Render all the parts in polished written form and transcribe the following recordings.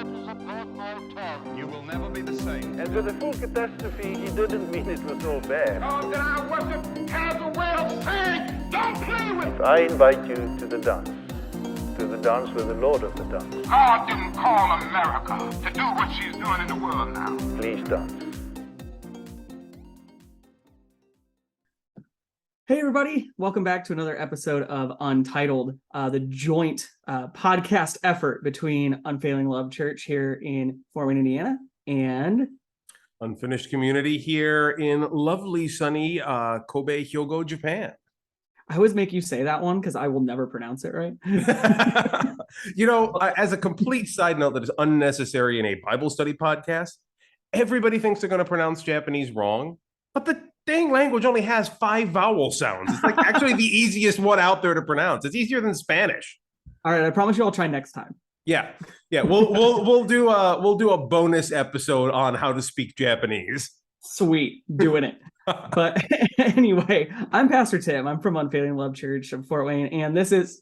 words upon my tongue. You will never be the same. And with the full catastrophe, he didn't mean it was all bad. God that I worship has a way of saying, don't play with me. I invite you to the dance with the Lord of the dance. God didn't call America to do what she's doing in the world now. Please dance. Hey everybody, welcome back to another episode of Untitled, the joint podcast effort between Unfailing Love Church here in Fort Wayne, Indiana, and Unfinished Community here in lovely, sunny Kobe, Hyogo, Japan. I always make you say that one because I will never pronounce it right. You know, as a complete side note that is unnecessary in a Bible study podcast, everybody thinks they're going to pronounce Japanese wrong, but the dang language only has 5 vowel sounds. It's like actually the easiest one out there to pronounce. It's easier than Spanish. All right, I promise you I'll try next time. Yeah. We'll do a bonus episode on how to speak Japanese. Sweet, doing it. But anyway, I'm Pastor Tim. I'm from Unfailing Love Church of Fort Wayne, and this is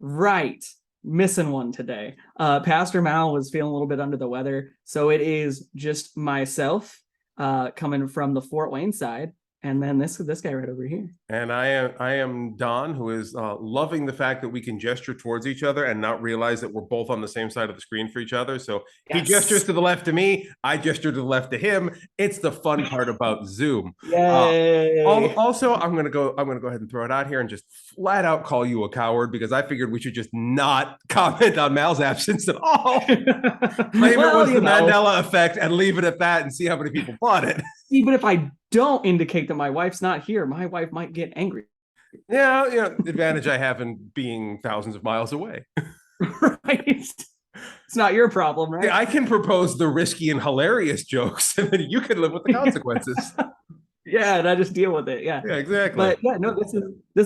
missing one today. Pastor Mal was feeling a little bit under the weather, so it is just myself coming from the Fort Wayne side, and then this guy right over here. And I am Don, who is loving the fact that we can gesture towards each other and not realize that we're both on the same side of the screen for each other. So He gestures to the left to me, I gesture to the left to him. It's the fun part about Zoom. Yay! Also, I'm gonna go ahead and throw it out here and just flat out call you a coward because I figured we should just not comment on Mal's absence at all. Claim it was the Mandela effect and leave it at that and see how many people bought it. Even if I don't indicate that my wife's not here, my wife might get angry. Yeah, the advantage I have in being thousands of miles away. Right? It's not your problem, right? Yeah, I can propose the risky and hilarious jokes, and then you can live with the consequences. Yeah, and I just deal with it. Yeah, exactly. But yeah, no, this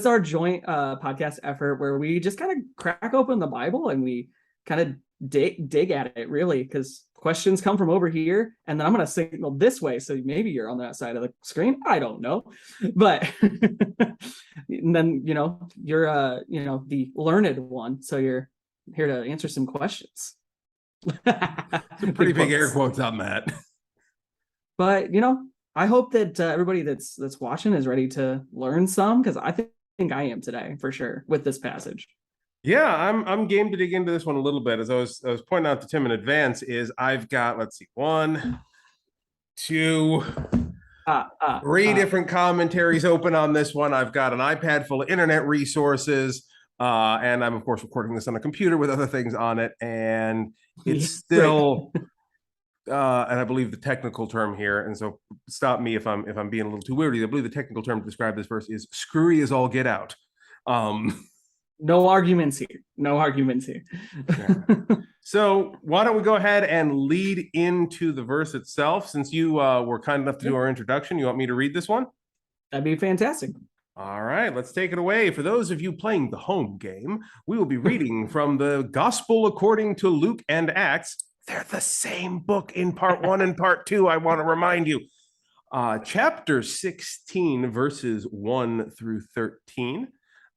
is our joint podcast effort where we just kind of crack open the Bible and we kind of dig at it, really, because questions come from over here, and then I'm going to signal this way, so maybe you're on that side of the screen. I don't know, but and then you're the learned one, so you're here to answer some questions. Some pretty big air quotes on that. But I hope that everybody that's watching is ready to learn some, because I think I am today for sure with this passage. Yeah, I'm game to dig into this one a little bit. As I was pointing out to Tim in advance, is I've got 1, 2, 3 different commentaries open on this one. I've got an iPad full of internet resources, and I'm of course recording this on a computer with other things on it, and it's still. And I believe the technical term here, and so stop me if I'm being a little too weird. I believe the technical term to describe this verse is "screwy as all get out." No arguments here. No arguments here. Yeah. So why don't we go ahead and lead into the verse itself? Since you were kind enough to do our introduction, you want me to read this one? That'd be fantastic. All right, let's take it away. For those of you playing the home game, we will be reading from the Gospel according to Luke and Acts. They're the same book in part 1 and part 2, I want to remind you. Chapter 16, verses 1 through 13.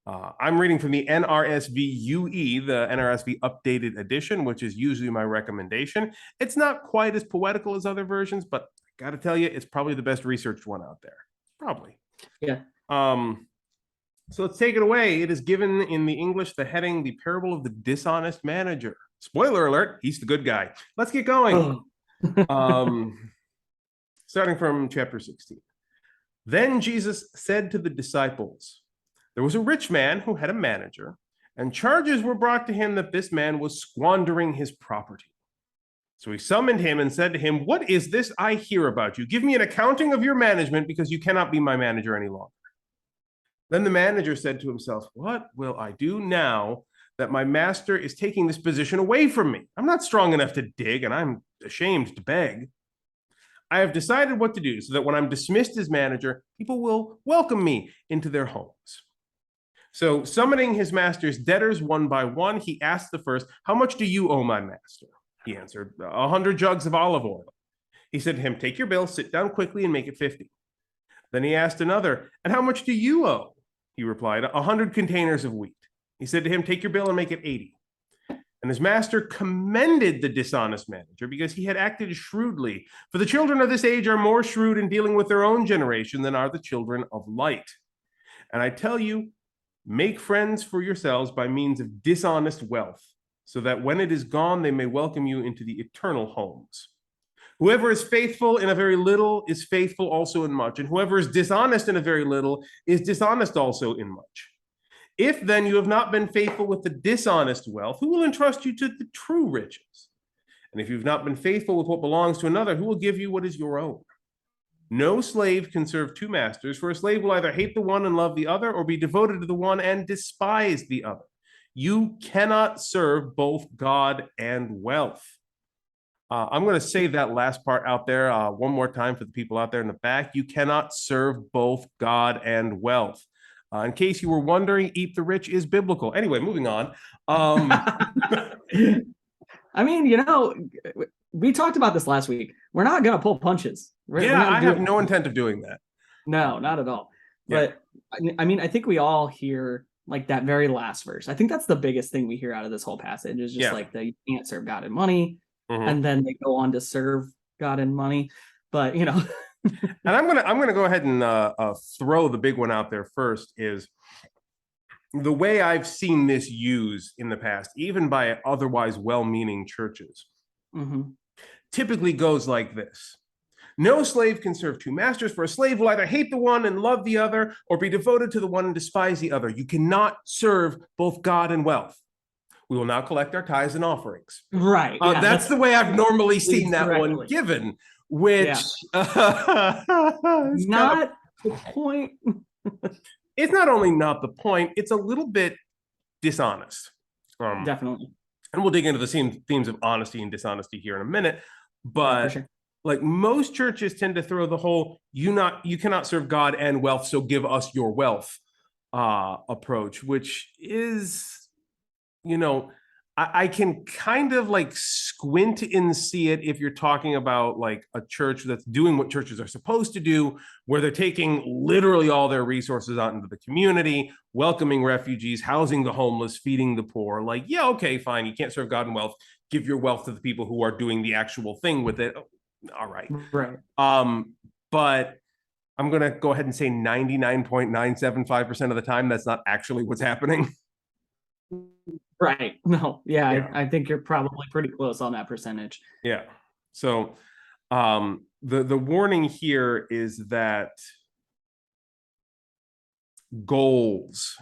I'm reading from the NRSV UE, the NRSV updated edition, which is usually my recommendation. It's not quite as poetical as other versions, but I got to tell you, it's probably the best researched one out there. Probably. Yeah. So let's take it away. It is given in the English the heading, The Parable of the Dishonest Manager. Spoiler alert, he's the good guy. Let's get going. Starting from chapter 16. Then Jesus said to the disciples, there was a rich man who had a manager, and charges were brought to him that this man was squandering his property. So he summoned him and said to him, what is this I hear about you? Give me an accounting of your management, because you cannot be my manager any longer. Then the manager said to himself, what will I do now that my master is taking this position away from me? I'm not strong enough to dig, and I'm ashamed to beg. I have decided what to do so that when I'm dismissed as manager, people will welcome me into their homes. So summoning his master's debtors one by one, he asked the first, how much do you owe my master? He answered, 100 jugs of olive oil. He said to him, take your bill, sit down quickly and make it 50. Then he asked another, and how much do you owe? He replied, 100 containers of wheat. He said to him, take your bill and make it 80. And his master commended the dishonest manager because he had acted shrewdly. For the children of this age are more shrewd in dealing with their own generation than are the children of light. And I tell you, make friends for yourselves by means of dishonest wealth, so that when it is gone, they may welcome you into the eternal homes. Whoever is faithful in a very little is faithful also in much, and whoever is dishonest in a very little is dishonest also in much. If then you have not been faithful with the dishonest wealth, who will entrust you to the true riches? And if you've not been faithful with what belongs to another, who will give you what is your own? No slave can serve two masters, for a slave will either hate the one and love the other, or be devoted to the one and despise the other. You cannot serve both God and wealth. I'm going to say that last part out there one more time for the people out there in the back. You cannot serve both God and wealth. In case you were wondering, eat the rich is biblical. Anyway, moving on. I mean, we talked about this last week. We're not going to pull punches. I have no intent of doing that. No, not at all. Yeah. But I mean, I think we all hear like that very last verse. I think that's the biggest thing we hear out of this whole passage is just like you can't serve God and money. Mhm. And then they go on to serve God and money. But, And I'm gonna go ahead and throw the big one out there first. Is the way I've seen this used in the past, even by otherwise well-meaning churches, typically goes like this. No slave can serve two masters, for a slave will either hate the one and love the other, or be devoted to the one and despise the other. You cannot serve both God and wealth. We will now collect our tithes and offerings. Right. That's the way I've normally seen that one given, which not the point. It's not only not the point, it's a little bit dishonest. Definitely. And we'll dig into the same themes of honesty and dishonesty here in a minute. But for sure. Like most churches tend to throw the whole you cannot serve God and wealth, so give us your wealth approach, which is, I can kind of like squint and see it if you're talking about like a church that's doing what churches are supposed to do, where they're taking literally all their resources out into the community, welcoming refugees, housing the homeless, feeding the poor. Like, yeah, okay, fine. You can't serve God and wealth. Give your wealth to the people who are doing the actual thing with it. All right. Right. But I'm going to go ahead and say 99.975% of the time, that's not actually what's happening. Right. No. Yeah. I think you're probably pretty close on that percentage. Yeah. So the warning here is that goals,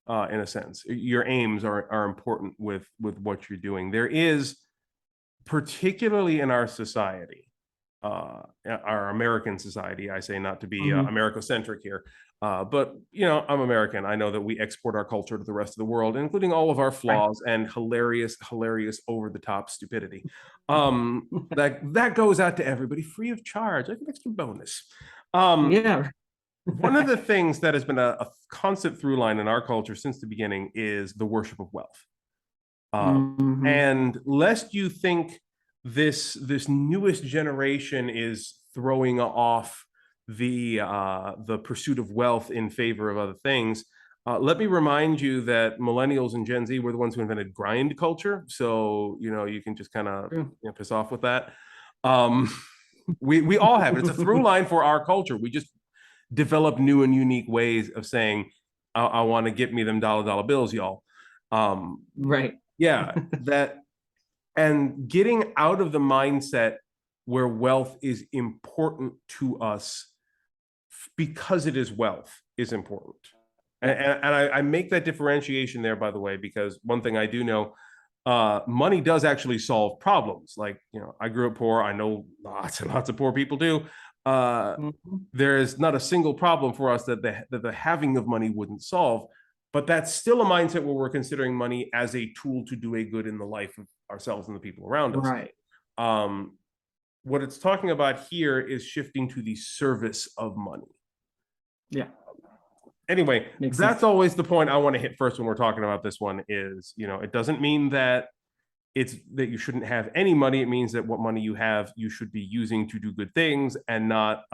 in a sense, your aims are important with what you're doing. There is, particularly in our society, our American society, I say not to be Americocentric here, but I'm American. I know that we export our culture to the rest of the world, including all of our flaws and hilarious over the top stupidity. That goes out to everybody free of charge, like an extra bonus. One of the things that has been a constant through line in our culture since the beginning is the worship of wealth. And lest you think this newest generation is throwing off the pursuit of wealth in favor of other things, let me remind you that millennials and Gen Z were the ones who invented grind culture. So you can just kind of piss off with that. We all have it. It's a through line for our culture. We just develop new and unique ways of saying, I want to get me them dollar bills, y'all. Right. Yeah, and getting out of the mindset where wealth is important to us because it is wealth is important. And I make that differentiation there, by the way, because one thing I do know, money does actually solve problems. Like, I grew up poor. I know lots and lots of poor people do. There is not a single problem for us that the having of money wouldn't solve. But that's still a mindset where we're considering money as a tool to do a good in the life of ourselves and the people around us. Right. What it's talking about here is shifting to the service of money. Yeah. Anyway, Makes that's sense. always the point I want to hit first when we're talking about this one is, it doesn't mean that it's that you shouldn't have any money. It means that what money you have, you should be using to do good things and not,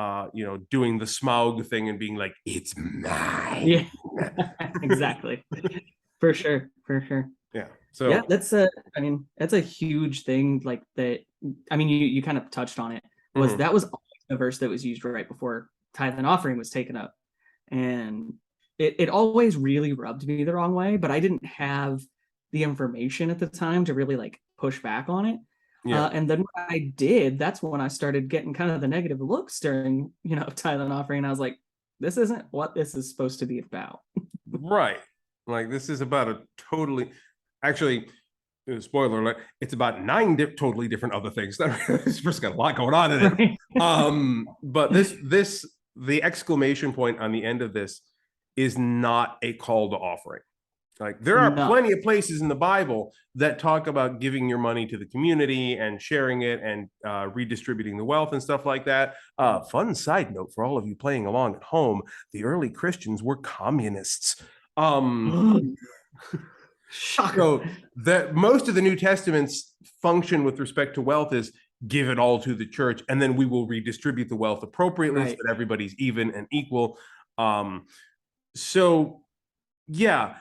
doing the Smaug thing and being like, it's mine. Yeah, exactly. For sure. Yeah. So Yeah, that's a, I mean, that's a huge thing. Like that, I mean, you kind of touched on it. mhm. That was always a verse that was used right before tithe and offering was taken up, and it always really rubbed me the wrong way. But I didn't have the information at the time to really like push back on it. Yeah, And then when I did, that's when I started getting kind of the negative looks during, tithe and offering. And I was like, this isn't what this is supposed to be about. right. Like this is about a totally, actually, spoiler alert, it's about nine totally different other things. This verse got a lot going on in it. Right. But the exclamation point on the end of this is not a call to offering. Like there are No. plenty of places in the Bible that talk about giving your money to the community and sharing it and redistributing the wealth and stuff like that. Fun side note for all of you playing along at home: the early Christians were communists. Shocker. So that most of the New Testament's function with respect to wealth is give it all to the church, and then we will redistribute the wealth appropriately so Right. that everybody's even and equal. So yeah,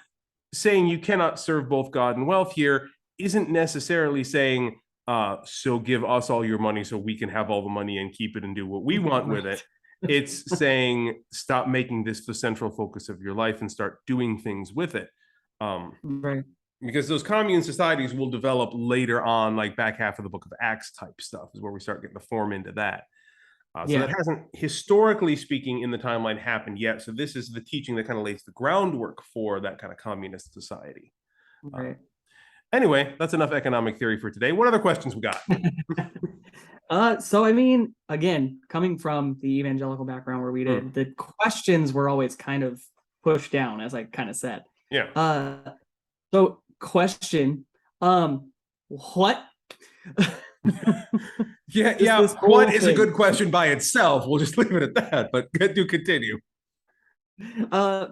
saying you cannot serve both God and wealth here isn't necessarily saying, so give us all your money so we can have all the money and keep it and do what we want with it. It's saying stop making this the central focus of your life and start doing things with it. Right. Because those commune societies will develop later on, like back half of the book of Acts type stuff is where we start getting the form into that. So that hasn't, historically speaking, in the timeline happened yet. So this is the teaching that kind of lays the groundwork for that kind of communist society. Right. Anyway, that's enough economic theory for today. What other questions we got? So I mean, again, coming from the evangelical background where we did, the questions were always kind of pushed down, as I kind of said. Yeah. So question, what? Yeah. What is a good question by itself? We'll just leave it at that, but do continue.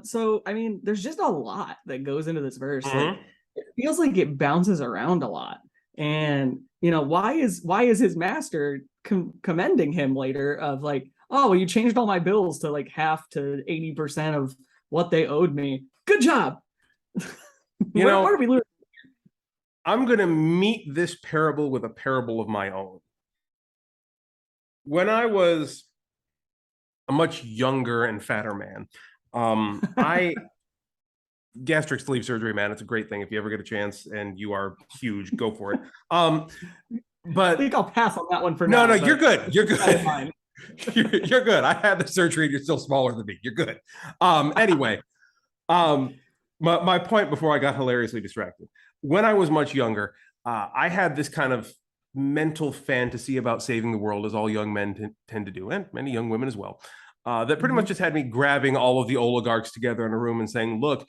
So I mean, there's just a lot that goes into this verse. Like, it feels like it bounces around a lot. And why is his master commending him later of like, oh, well, you changed all my bills to like half to 80% of what they owed me. Good job. Where are we losing? I'm going to meet this parable with a parable of my own. When I was a much younger and fatter man, I gastric sleeve surgery, man, it's a great thing. If you ever get a chance and you are huge, go for it. But I think I'll pass on that one for now. now. No, you're good. You're good. You're good. I had the surgery and you're still smaller than me. You're good. Anyway, my point before I got hilariously distracted. When I was much younger, I had this kind of mental fantasy about saving the world, as all young men tend to do, and many young women as well. That pretty much just had me grabbing all of the oligarchs together in a room and saying, look,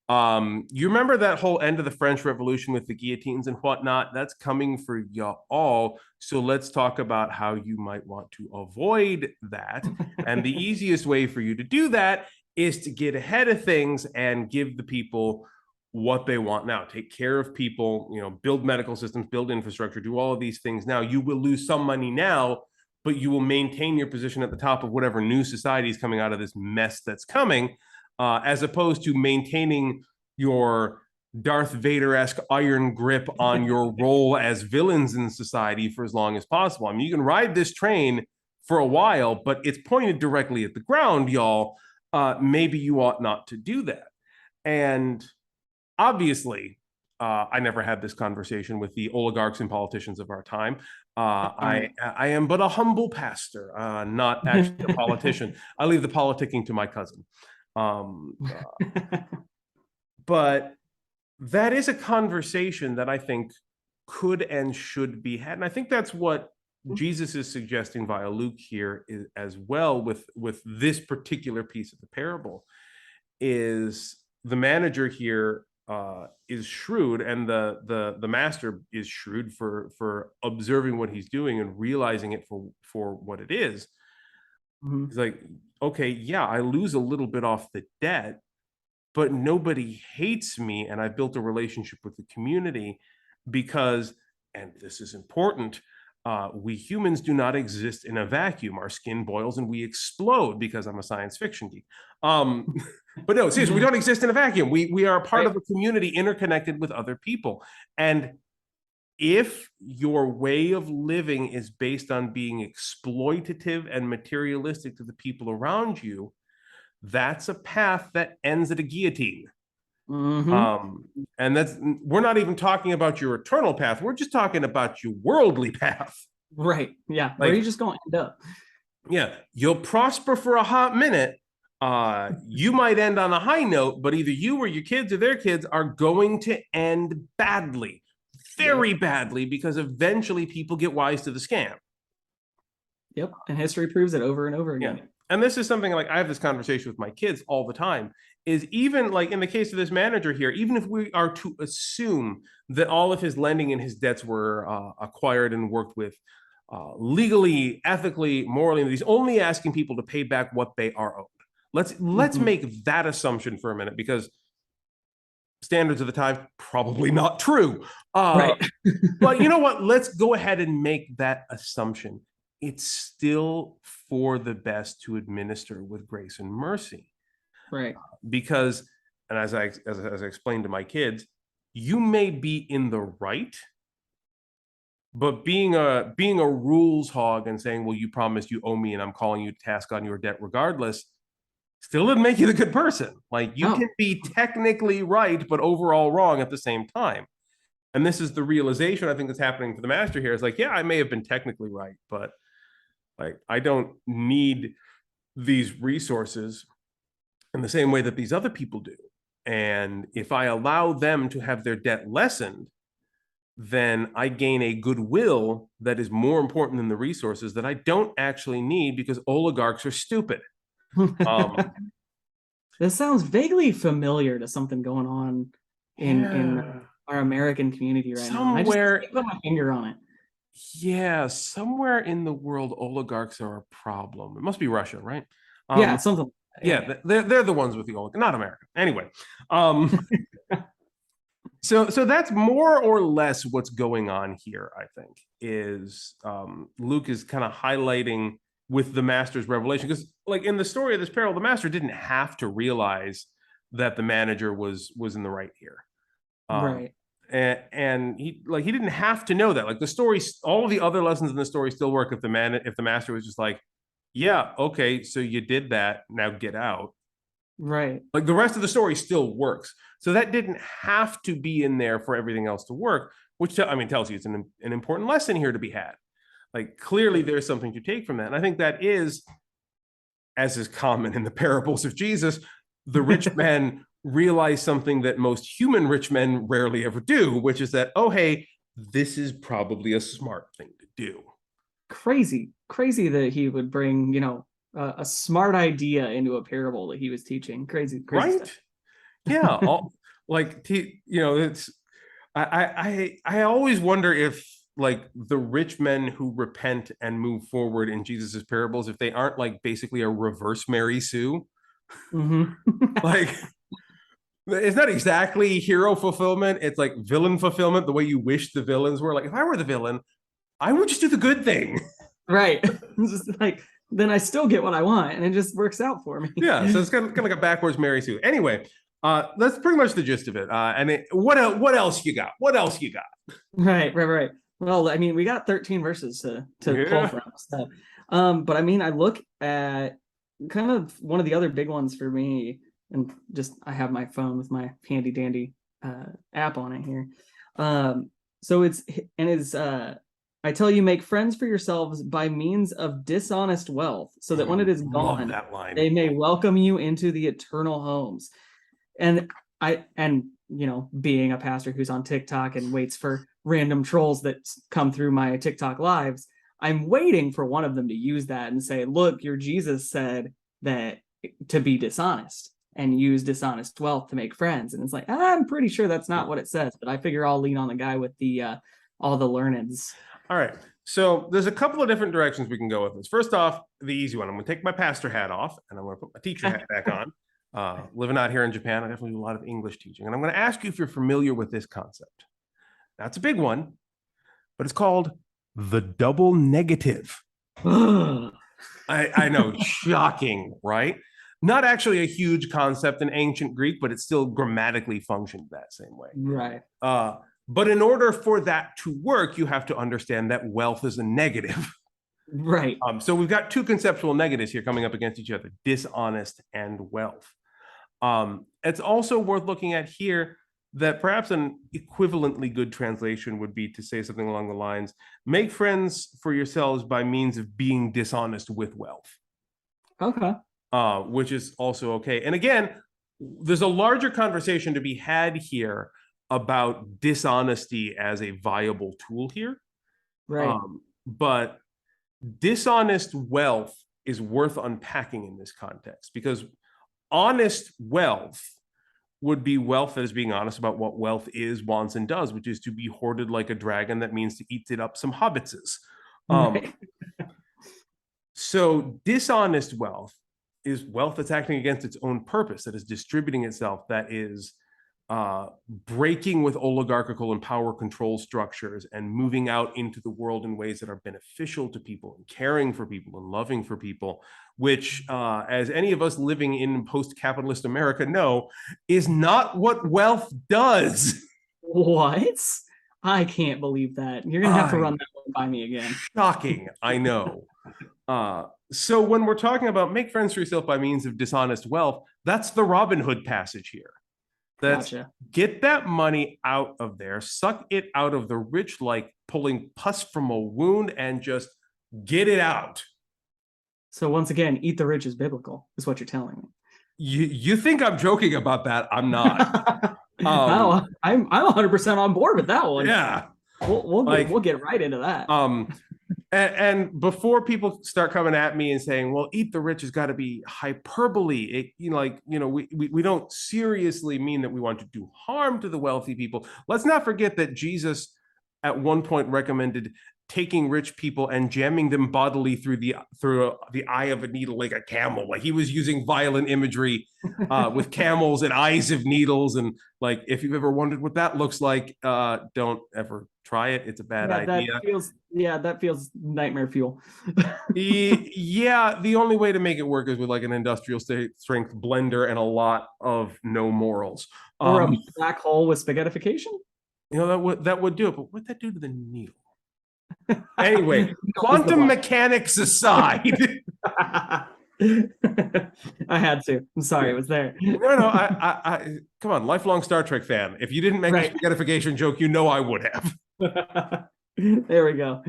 you remember that whole end of the French Revolution with the guillotines and whatnot? That's coming for y'all. So let's talk about how you might want to avoid that. And the easiest way for you to do that is to get ahead of things and give the people what they want now. Take care of people, build medical systems, build infrastructure, do all of these things now. You will lose some money now, but you will maintain your position at the top of whatever new society is coming out of this mess that's coming. As opposed to maintaining your Darth Vader-esque iron grip on your role as villains in society for as long as possible. I mean, you can ride this train for a while, but it's pointed directly at the ground, y'all. Maybe you ought not to do that. And obviously, I never had this conversation with the oligarchs and politicians of our time. I am but a humble pastor, not actually a politician. I leave the politicking to my cousin. But that is a conversation that I think could and should be had. And I think that's what Jesus is suggesting via Luke here as well with this particular piece of the parable. Is the manager here is shrewd, and the master is shrewd for observing what he's doing and realizing it for what it is. He's like, okay, yeah, I lose a little bit off the debt, but nobody hates me, and I built a relationship with the community because, and this is important, we humans do not exist in a vacuum. Our skin boils and we explode, because I'm a science fiction geek. But no, seriously, we don't exist in a vacuum. We are a part of a community interconnected with other people. And if your way of living is based on being exploitative and materialistic to the people around you, that's a path that ends at a guillotine. And we're not even talking about your eternal path. We're just talking about your worldly path. Right. Yeah. Where are you just going to end up? Yeah. You'll prosper for a hot minute. You might end on a high note, but either you or your kids or their kids are going to end badly, very badly, because eventually people get wise to the scam. Yep. And history proves it over and over again. Yeah. And this is something like I have this conversation with my kids all the time, is even like in the case of this manager here, even if we are to assume that all of his lending and his debts were acquired and worked with legally, ethically, morally, he's only asking people to pay back what they are owed. Let's make that assumption for a minute, because standards of the time, probably not true. Right. But you know what? Let's go ahead and make that assumption. It's still for the best to administer with grace and mercy. Right. Because, and as I explained to my kids, you may be in the right, but being a rules hog and saying, well, you promised, you owe me, and I'm calling you to task on your debt regardless, still doesn't make you the good person. Like, you can be technically right, but overall wrong at the same time. And this is the realization I think that's happening for the master here. Is like, yeah, I may have been technically right, but like, I don't need these resources in the same way that these other people do. And if I allow them to have their debt lessened, then I gain a goodwill that is more important than the resources that I don't actually need, because oligarchs are stupid. This sounds vaguely familiar to something going on in our American community right now. I just can't put my finger on it. Yeah, somewhere in the world, oligarchs are a problem. It must be Russia, right? Yeah, something. Yeah, they're the ones with the oligarchs, not America. Anyway, so that's more or less what's going on here. I think is Luke is kind of highlighting with the master's revelation, because like in the story of this parable, the master didn't have to realize that the manager was in the right here, right? And he didn't have to know that. Like the story, all of the other lessons in the story still work if the master was just like, yeah, okay, so you did that, now get out. Right. Like the rest of the story still works. So that didn't have to be in there for everything else to work, which tells you it's an important lesson here to be had. Like clearly there's something to take from that. And I think that is, as is common in the parables of Jesus, the rich man realize something that most human rich men rarely ever do, which is that, oh, hey, this is probably a smart thing to do. Crazy that he would bring, a smart idea into a parable that he was teaching. Crazy right? Stuff. Yeah. It's, I always wonder if like the rich men who repent and move forward in Jesus's parables, if they aren't like basically a reverse Mary Sue. Like, it's not exactly hero fulfillment. It's like villain fulfillment, the way you wish the villains were. Like, if I were the villain, I would just do the good thing. Right. Just like, then I still get what I want, and it just works out for me. Yeah, so it's kind of like a backwards Mary Sue. Anyway, that's pretty much the gist of it. What else you got? Right. Well, I mean, we got 13 verses to pull from. So, but I mean, I look at kind of one of the other big ones for me, and just I have my phone with my handy dandy app on it here. So it's I tell you, make friends for yourselves by means of dishonest wealth, so that when it is gone, they may welcome you into the eternal homes. And being a pastor who's on TikTok and waits for random trolls that come through my TikTok lives, I'm waiting for one of them to use that and say, look, your Jesus said that to be dishonest and use dishonest wealth to make friends. And it's like, I'm pretty sure that's not what it says, but I figure I'll lean on the guy with the all the learneds. All right. So there's a couple of different directions we can go with this. First off, the easy one. I'm going to take my pastor hat off and I'm going to put my teacher hat back on. Living out here in Japan, I definitely do a lot of English teaching. And I'm going to ask you if you're familiar with this concept. That's a big one, but it's called the double negative. Right. I know, shocking, right? Not actually a huge concept in ancient Greek, but it still grammatically functioned that same way. But in order for that to work, you have to understand that wealth is a negative. Right. So we've got two conceptual negatives here coming up against each other: dishonest and wealth. It's also worth looking at here that perhaps an equivalently good translation would be to say something along the lines: make friends for yourselves by means of being dishonest with wealth. Okay. Which is also okay. And again, there's a larger conversation to be had here about dishonesty as a viable tool here. Right. But dishonest wealth is worth unpacking in this context, because honest wealth would be wealth that is being honest about what wealth is, wants, and does, which is to be hoarded like a dragon that means to eat it up some hobbitses. Right. So dishonest wealth is wealth that's acting against its own purpose, that is distributing itself, that is breaking with oligarchical and power control structures and moving out into the world in ways that are beneficial to people and caring for people and loving for people, which, as any of us living in post-capitalist America know, is not what wealth does. What? I can't believe that. You're going to have to run that one by me again. Shocking, I know. So when we're talking about make friends for yourself by means of dishonest wealth, that's the Robin Hood passage here. That's Gotcha. Get that money out of there, suck it out of the rich like pulling pus from a wound, and just get it out. So once again, eat the rich is biblical, is what you're telling me. You think I'm joking about that? I'm not. No, I'm 100% on board with that one. Yeah. We'll get right into that. And before people start coming at me and saying, well, eat the rich has got to be hyperbole, we don't seriously mean that we want to do harm to the wealthy people. Let's not forget that Jesus at one point recommended taking rich people and jamming them bodily through the eye of a needle like a camel. Like, he was using violent imagery with camels and eyes of needles. And like, if you've ever wondered what that looks like, don't ever try it. It's a bad idea. That feels nightmare fuel. Yeah, the only way to make it work is with like an industrial strength blender and a lot of no morals. Or a black hole with spaghettification. That would do it. But what'd that do to the needle? Anyway, quantum mechanics aside. I had to. I'm sorry, it was there. No, I come on, lifelong Star Trek fan. If you didn't make the spaghettification joke, I would have. There we go.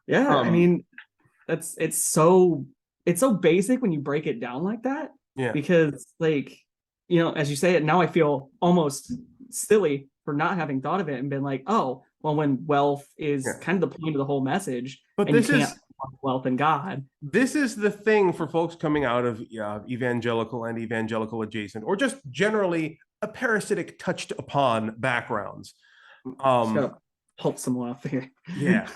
Yeah, I mean, it's so basic when you break it down like that. Yeah. Because, like, as you say it now, I feel almost silly for not having thought of it and been like, oh, well, when wealth is kind of the point of the whole message, but and this you can't wealth and God. This is the thing for folks coming out of evangelical and evangelical adjacent, or just generally a parasitic touched upon backgrounds. Help someone out there. Yeah.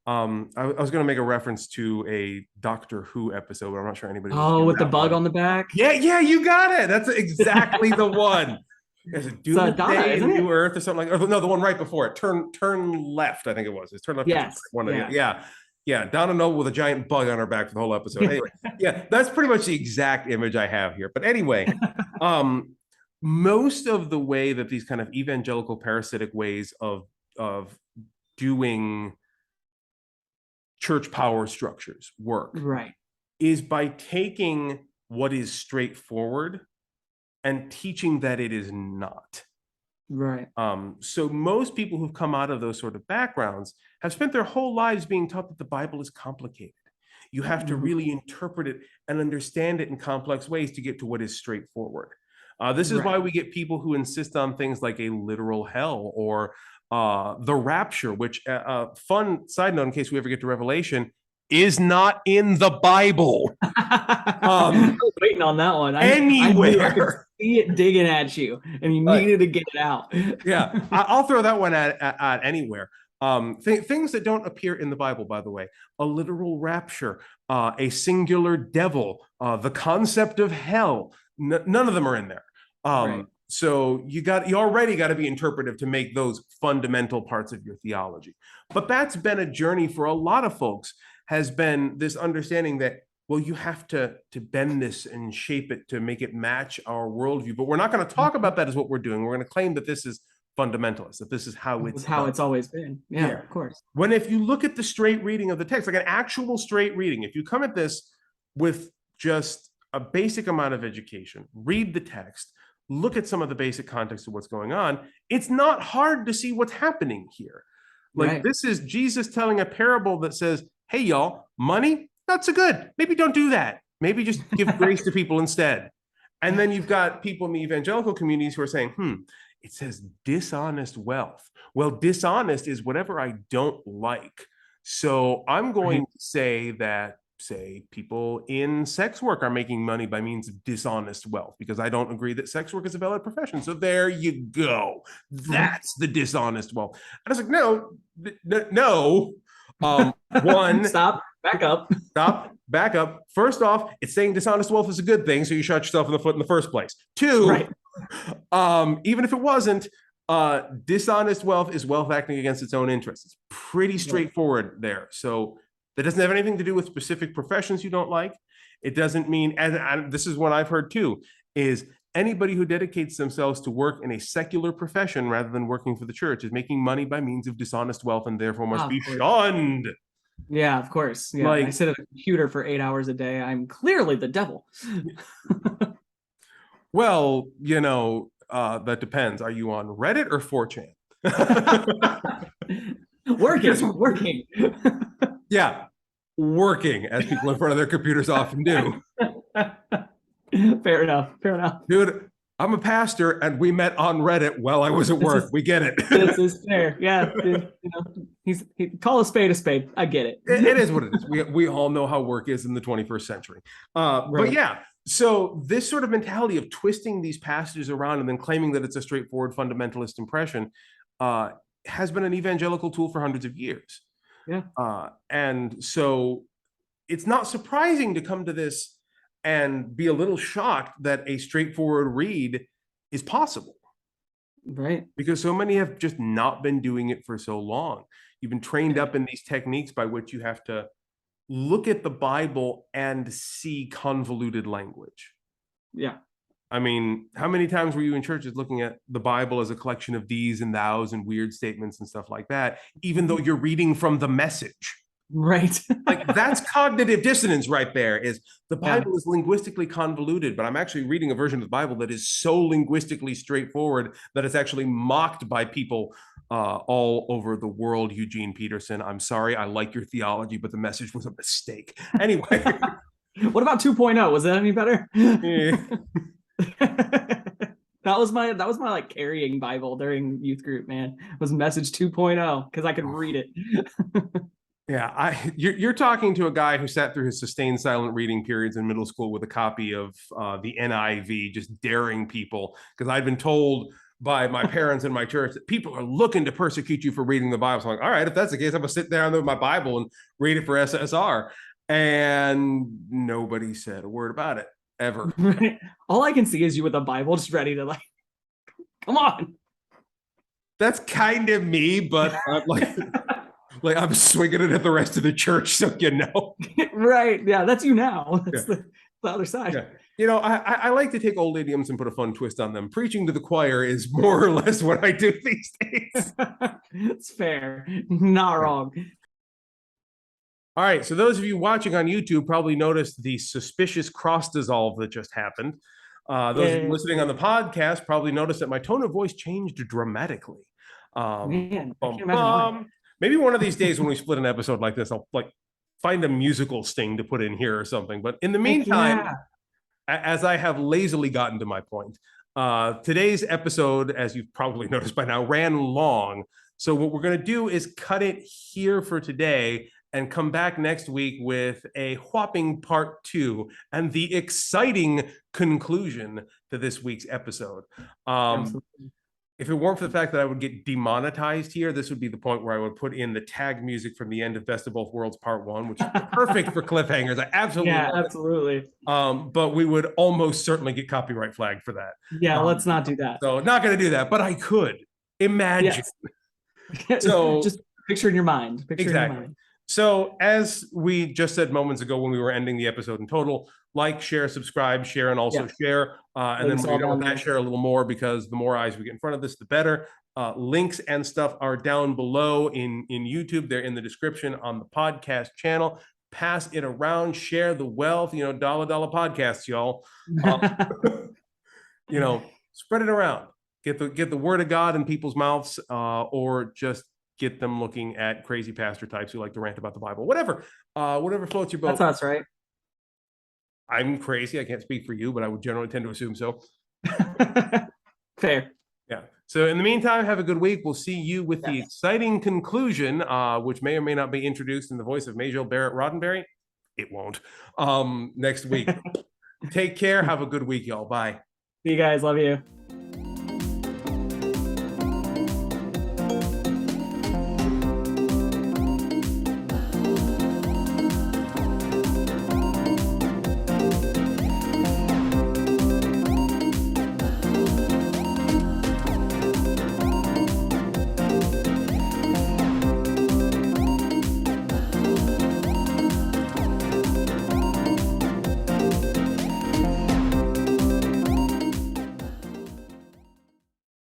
I was going to make a reference to a Doctor Who episode, but I'm not sure anybody. With the bug on the back. Yeah, you got it. That's exactly the one. There's a Doomsday in New Earth or something like. Or no, the one right before it. Turn left. I think it was. It's turn left. Yes. Yeah. Donna Noble with a giant bug on her back for the whole episode. Anyway, yeah, that's pretty much the exact image I have here. But anyway, most of the way that these kind of evangelical parasitic ways of doing church power structures work, is by taking what is straightforward and teaching that it is not. So most people who've come out of those sort of backgrounds have spent their whole lives being taught that the Bible is complicated. You have to really interpret it and understand it in complex ways to get to what is straightforward. This is why we get people who insist on things like a literal hell or the rapture, which, fun side note in case we ever get to Revelation, is not in the Bible. I was waiting on that one. Anywhere. I could see it digging at you, and you needed to get it out. Yeah, I'll throw that one at anywhere. Things that don't appear in the Bible, by the way: a literal rapture, a singular devil, the concept of hell. None of them are in there. So you already got to be interpretive to make those fundamental parts of your theology. But that's been a journey for a lot of folks, has been this understanding that, well, you have to bend this and shape it to make it match our worldview. But we're not going to talk about that as what we're doing. We're going to claim that this is fundamentalist, that this is how it's always been. Yeah, of course. When if you look at the straight reading of the text, like an actual straight reading, if you come at this with just a basic amount of education, read the text, look at some of the basic context of what's going on, it's not hard to see what's happening here. Like This is Jesus telling a parable that says, hey, y'all, money, not so good. Maybe don't do that. Maybe just give grace to people instead. And then you've got people in the evangelical communities who are saying, it says dishonest wealth. Well, dishonest is whatever I don't like. So I'm going to say that, say, people in sex work are making money by means of dishonest wealth because I don't agree that sex work is a valid profession. So there you go. That's the dishonest wealth. And I was like, no. One, Stop, back up. First off, it's saying dishonest wealth is a good thing, so you shot yourself in the foot in the first place. Two, even if it wasn't, dishonest wealth is wealth acting against its own interests. It's pretty straightforward there. So that doesn't have anything to do with specific professions you don't like. It doesn't mean, and this is what I've heard too, is anybody who dedicates themselves to work in a secular profession rather than working for the church is making money by means of dishonest wealth and therefore must be shunned. Yeah, of course. Yeah, I sit at a computer for 8 hours a day. I'm clearly the devil. Well, that depends. Are you on Reddit or 4chan? Working. Yeah, working, as people in front of their computers often do. Fair enough. Dude, I'm a pastor, and we met on Reddit while I was at work. We get it. This is fair. Yeah, call a spade. I get it. It is what it is. We all know how work is in the 21st century. But yeah, so this sort of mentality of twisting these passages around and then claiming that it's a straightforward fundamentalist impression has been an evangelical tool for hundreds of years. Yeah. And so it's not surprising to come to this and be a little shocked that a straightforward read is possible. Right. Because so many have just not been doing it for so long. You've been trained up in these techniques by which you have to look at the Bible and see convoluted language. Yeah. I mean, how many times were you in churches looking at the Bible as a collection of these and thous and weird statements and stuff like that, even though you're reading from the Message? Right. Like, that's cognitive dissonance right there. Is the Bible is linguistically convoluted, but I'm actually reading a version of the Bible that is so linguistically straightforward that it's actually mocked by people all over the world. Eugene Peterson, I'm sorry, I like your theology, but the Message was a mistake. Anyway. What about 2.0? Was that any better? Yeah. That was my like carrying Bible during youth group, man. It was Message 2.0 because I could read it. Yeah, you're talking to a guy who sat through his sustained silent reading periods in middle school with a copy of the NIV, just daring people, because I'd been told by my parents and my church that people are looking to persecute you for reading the Bible. So I'm like, all right, if that's the case, I'm gonna sit down with my Bible and read it for SSR. And nobody said a word about it ever. All I can see is you with a Bible just ready to like, come on. That's kind of me, but like I'm swinging it at the rest of the church, so Right. Yeah, that's you now. That's the other side. Yeah. I like to take old idioms and put a fun twist on them. Preaching to the choir is more or less what I do these days. It's fair. Not wrong. All right, so those of you watching on YouTube probably noticed the suspicious cross dissolve that just happened. Those of you listening on the podcast probably noticed that my tone of voice changed dramatically. Man, I can't imagine why. Maybe one of these days when we split an episode like this, I'll find a musical sting to put in here or something. But in the meantime, as I have lazily gotten to my point, today's episode, as you've probably noticed by now, ran long. So what we're going to do is cut it here for today and come back next week with a whopping part 2 and the exciting conclusion to this week's episode. if it weren't for the fact that I would get demonetized here, this would be the point where I would put in the tag music from the end of Best of Both Worlds Part 1, which is perfect for cliffhangers. I absolutely Yeah, love it. absolutely. But we would almost certainly get copyright flagged for that. Yeah, let's not do that. So not going to do that, but I could imagine. Yes. So just picture in your mind. Picture in your exactly. mind. So as we just said moments ago when we were ending the episode in total, like, share, subscribe, share, and also share. And then Links we're all going down to there. share a little more, because the more eyes we get in front of this, the better. Links and stuff are down below in YouTube. They're in the description on the podcast channel. Pass it around, share the wealth, dollar podcasts, y'all. Spread it around. Get the word of God in people's mouths, or just get them looking at crazy pastor types who like to rant about the Bible. Whatever floats your boat. That's us, right? I'm crazy. I can't speak for you, but I would generally tend to assume so. Fair. Yeah. So in the meantime, have a good week. We'll see you with the exciting conclusion, which may or may not be introduced in the voice of Majel Barrett Roddenberry. It won't. Next week. Take care. Have a good week, y'all. Bye. See you guys. Love you.